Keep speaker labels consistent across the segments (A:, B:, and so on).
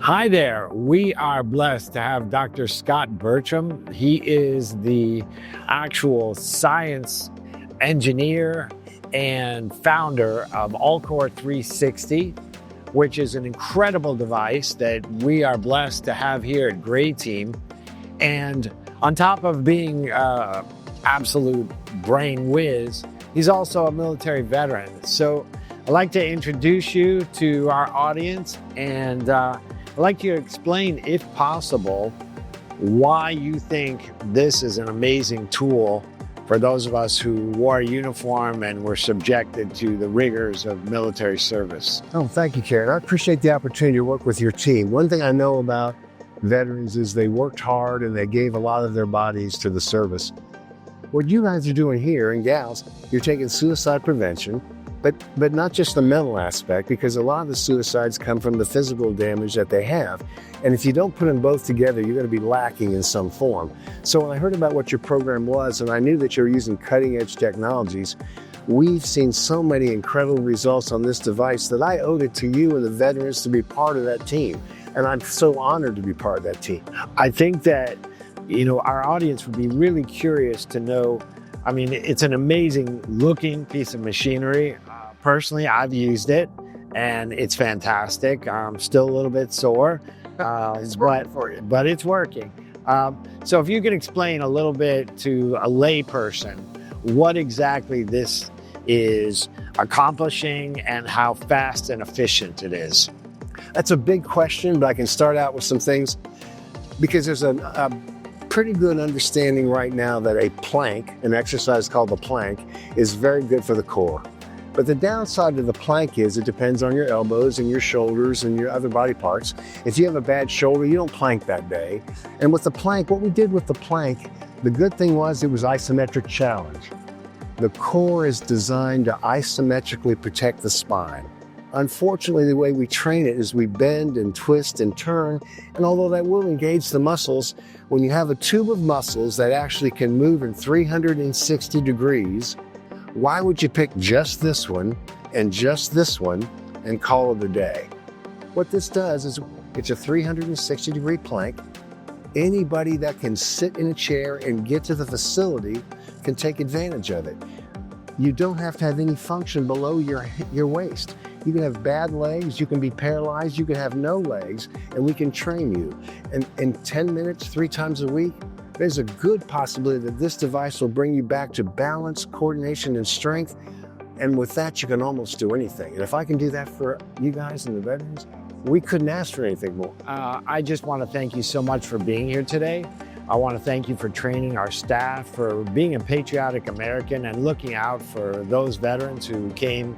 A: Hi there. We are blessed to have Dr. Scott Bertram. He is the actual science engineer and founder of Allcore 360, which is an incredible device that we are blessed to have here at Gray Team. And on top of being absolute brain whiz, he's also a military veteran. So I'd like to introduce you to our audience, and I'd like you to explain, if possible, why you think this is an amazing tool for those of us who wore a uniform and were subjected to the rigors of military service.
B: Oh, thank you, Karen. I appreciate the opportunity to work with your team. One thing I know about veterans is they worked hard and they gave a lot of their bodies to the service. What you guys are doing here, and gals, you're taking suicide prevention, but not just the mental aspect, because a lot of the suicides come from the physical damage that they have. And if you don't put them both together, you're going to be lacking in some form. So when I heard about what your program was, and I knew that you're using cutting edge technologies, we've seen so many incredible results on this device that I owed it to you and the veterans to be part of that team. And I'm so honored to be part of that team.
A: I think that, our audience would be really curious to know. I mean, it's an amazing looking piece of machinery. Personally, I've used it and it's fantastic. I'm still a little bit sore, but it's working. So if you could explain a little bit to a layperson what exactly this is accomplishing and how fast and efficient it is.
B: That's a big question, but I can start out with some things, because there's a pretty good understanding right now that a plank, an exercise called the plank, is very good for the core. But the downside of the plank is it depends on your elbows and your shoulders and your other body parts. If you have a bad shoulder, you don't plank that day. And with the plank, what we did with the plank, the good thing was it was isometric challenge. The core is designed to isometrically protect the spine. Unfortunately, the way we train it is we bend and twist and turn, and although that will engage the muscles, when you have a tube of muscles that actually can move in 360 degrees, why would you pick just this one and call it a day? What this does is it's a 360 degree plank. Anybody that can sit in a chair and get to the facility can take advantage of it. You don't have to have any function below your waist. You can have bad legs, you can be paralyzed, you can have no legs, and we can train you. And in 10 minutes, 3 times a week, there's a good possibility that this device will bring you back to balance, coordination, and strength. And with that, you can almost do anything. And if I can do that for you guys and the veterans, we couldn't ask for anything more.
A: I just want to thank you so much for being here today. I want to thank you for training our staff, for being a patriotic American and looking out for those veterans who came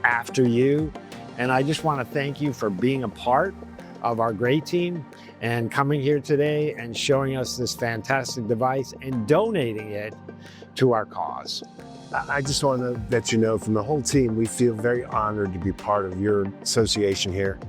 A: after you. And I just want to thank you for being a part of our great team and coming here today and showing us this fantastic device and donating it to our cause.
B: I just want to let you know, from the whole team, we feel very honored to be part of your association here.